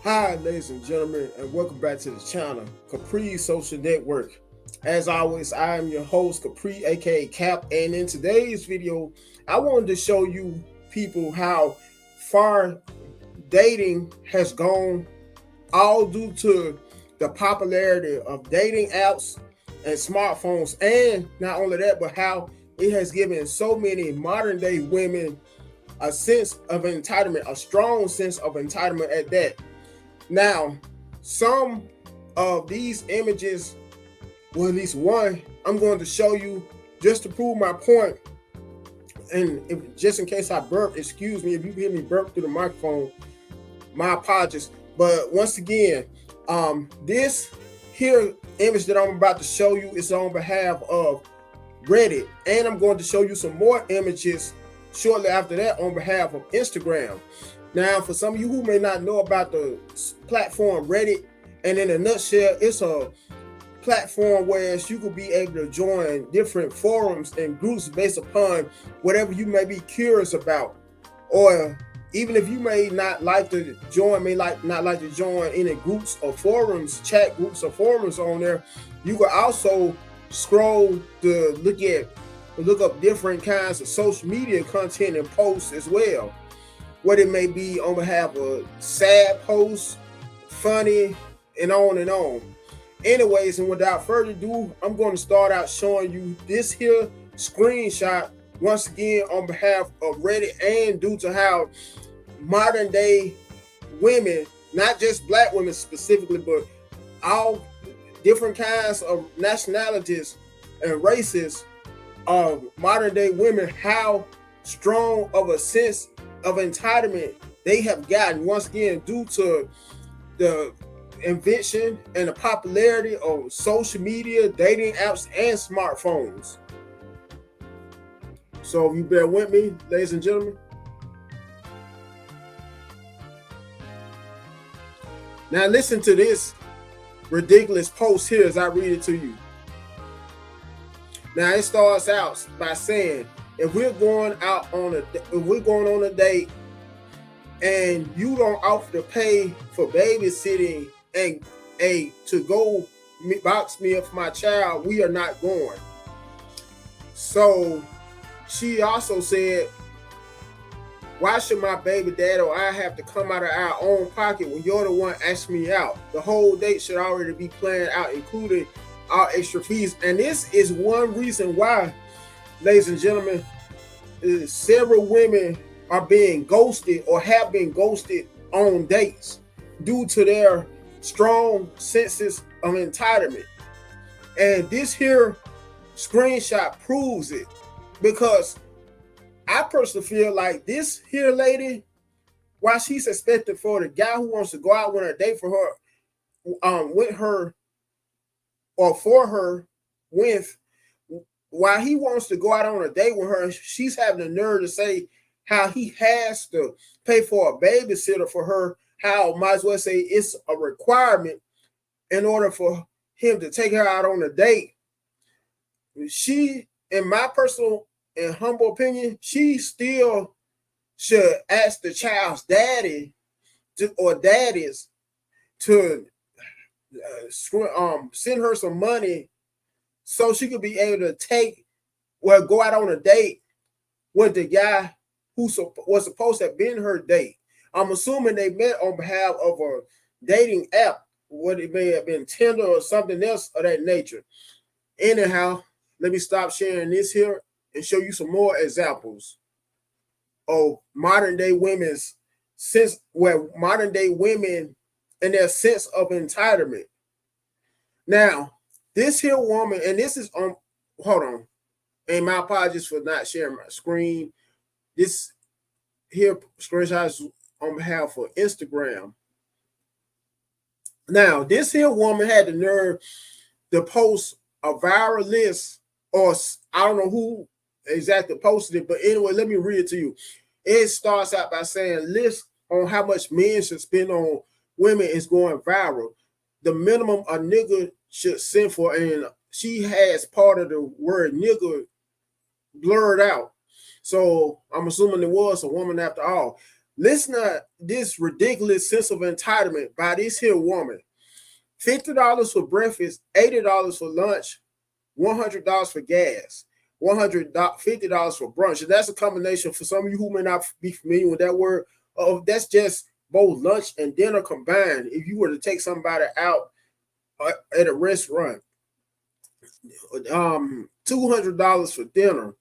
Hi, ladies and gentlemen, and welcome back to the channel, Capri Social Network. As always, I am your host, Capri, aka Cap, and in today's video, I wanted to show you people how far dating has gone, all due to the popularity of dating apps and smartphones, and not only that, but how it has given so many modern day women a sense of entitlement, a strong sense of entitlement at that. Now, some of these images, well, at least one, I'm going to show you just to prove my point. And just in case I burp, excuse me if you hear me burp through the microphone, my apologies. But once again, this here image that I'm about to show you is on behalf of Reddit, and I'm going to show you some more images shortly after that on behalf of Instagram. Now, for some of you who may not know about the platform Reddit, and in a nutshell, it's a platform where you could be able to join different forums and groups based upon whatever you may be curious about, or even if you may not like to join, not like to join any groups or forums, chat groups or forums on there, you could also scroll to look up different kinds of social media content and posts as well, what it may be on behalf of sad posts, funny, and on and on. Anyways, and without further ado, I'm going to start out showing you this here screenshot once again on behalf of Reddit, and due to how modern day women, not just black women specifically, but all different kinds of nationalities and races of modern day women, how strong of a sense of entitlement they have gotten once again due to the invention and the popularity of social media, dating apps, and smartphones. So if you bear with me, ladies and gentlemen. Now listen to this ridiculous post here as I read it to you. Now it starts out by saying, if we're going on a date and you don't offer to pay for babysitting and to go box me up for my child, we are not going. So she also said, why should my baby dad or I have to come out of our own pocket when you're the one asking me out? The whole date should already be planned out, including our extra fees. And this is one reason why, ladies and gentlemen, several women are being ghosted or have been ghosted on dates due to their strong senses of entitlement. And this here screenshot proves it, because I personally feel like this here lady, while she's expected for the guy who wants to go out on a date for her, with her or for her with, while he wants to go out on a date with her, she's having the nerve to say how he has to pay for a babysitter for her, how might as well say it's a requirement in order for him to take her out on a date. She, in my personal and humble opinion, she still should ask the child's daddy or daddies to send her some money so she could be able to go out on a date with the guy who was supposed to have been her date. I'm assuming they met on behalf of a dating app, what it may have been Tinder or something else of that nature. Anyhow, let me stop sharing this here and show you some more examples of modern day women's sense, where modern day women and their sense of entitlement. Now, this here woman, and this is on, hold on, and my apologies for not sharing my screen. This here screenshot is on behalf of Instagram. Now, this here woman had the nerve to post a viral list, or I don't know who exactly posted it, but anyway, let me read it to you. It starts out by saying, list on how much men should spend on women is going viral. The minimum a nigga should send for, and she has part of the word nigga blurred out. So I'm assuming it was a woman after all. Listen to this ridiculous sense of entitlement by this here woman. $50 for breakfast, $80 for lunch, $100 for gas, $150 for brunch. And that's a combination for some of you who may not be familiar with that word. That's just both lunch and dinner combined. If you were to take somebody out at a restaurant, $200 for dinner,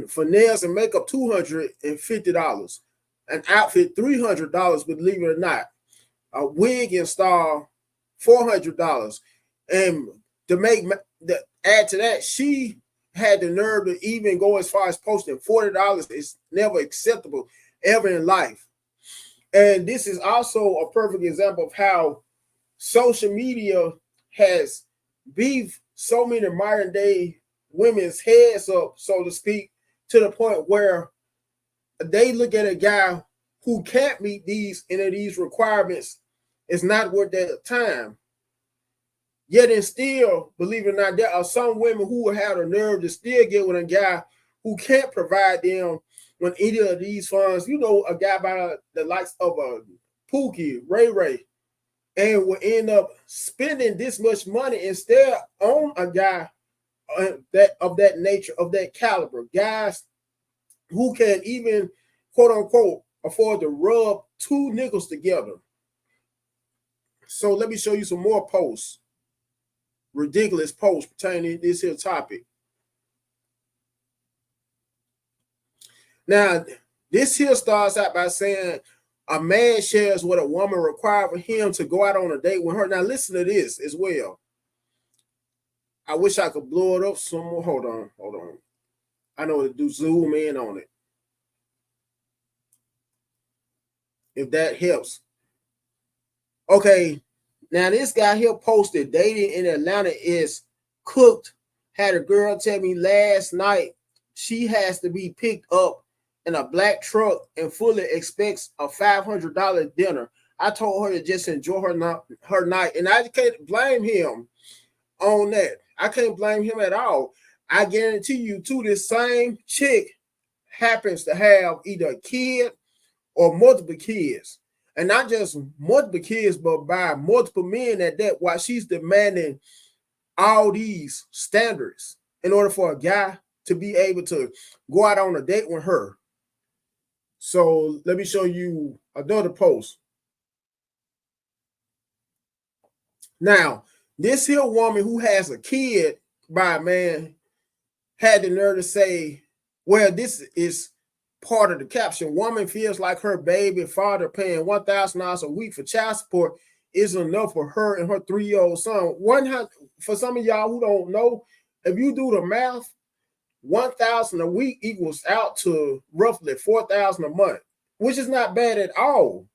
for nails and makeup, $250, an outfit, $300, believe it or not, a wig install, $400, and to add to that, she had the nerve to even go as far as posting $40 is never acceptable ever in life. And this is also a perfect example of how social media has beefed so many modern day women's heads up, so to speak, to the point where they look at a guy who can't meet these requirements is not worth their time. Yet and still, believe it or not, there are some women who will have the nerve to still get with a guy who can't provide them when any of these funds, a guy by the likes of a Pookie, Ray, and will end up spending this much money instead on a guy that nature, of that caliber, guys who can even, quote unquote, afford to rub two nickels together. So let me show you some more posts, ridiculous posts pertaining to this here topic. Now, this here starts out by saying a man shares what a woman requires for him to go out on a date with her. Now, listen to this as well. I wish I could blow it up some more. Hold on. I know to do zoom in on it, if that helps. Okay, now this guy here posted dating in Atlanta is cooked. Had a girl tell me last night she has to be picked up in a black truck and fully expects a $500 dinner. I told her to just enjoy her night, and I can't blame him on that. I can't blame him at all. I guarantee you, too, this same chick happens to have either a kid or multiple kids. And not just multiple kids, but by multiple men at that, while she's demanding all these standards in order for a guy to be able to go out on a date with her. So let me show you another post. Now, this here woman who has a kid by a man had the nerve to say, well, this is part of the caption. Woman feels like her baby father paying $1,000 a week for child support isn't enough for her and her 3-year-old son. For some of y'all who don't know, if you do the math, $1,000 a week equals out to roughly $4,000 a month, which is not bad at all.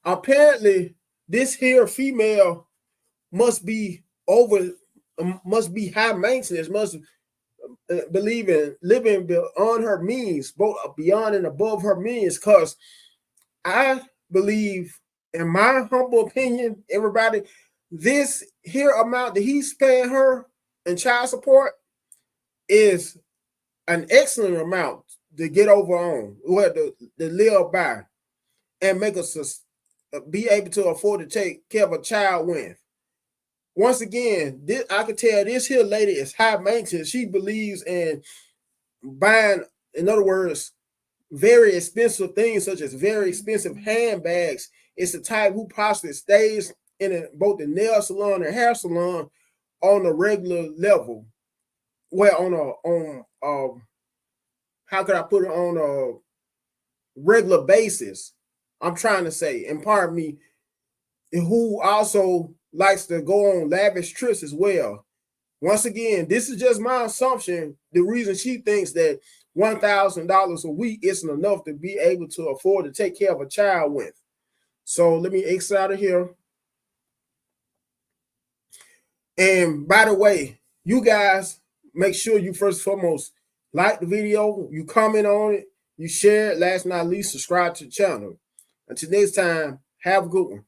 Apparently, this here female must be high maintenance, must believe in living beyond her means, both beyond and above her means. Because I believe, in my humble opinion, everybody, this here amount that he's paying her in child support is an excellent amount to get over on, or to live by, and make us be able to afford to take care of a child with. Once again, I can tell this here lady is high maintenance. She believes in buying, in other words, very expensive things, such as very expensive handbags. It's the type who possibly stays in both the nail salon and hair salon on a regular level. Well, how could I put it, on a regular basis? I'm trying to say, and pardon me, who also likes to go on lavish trips as well. Once again, this is just my assumption. The reason she thinks that $1,000 a week isn't enough to be able to afford to take care of a child with. So let me exit out of here. And by the way, you guys make sure you first and foremost like the video, you comment on it, you share it, last but not least, subscribe to the channel. Until next time, have a good one.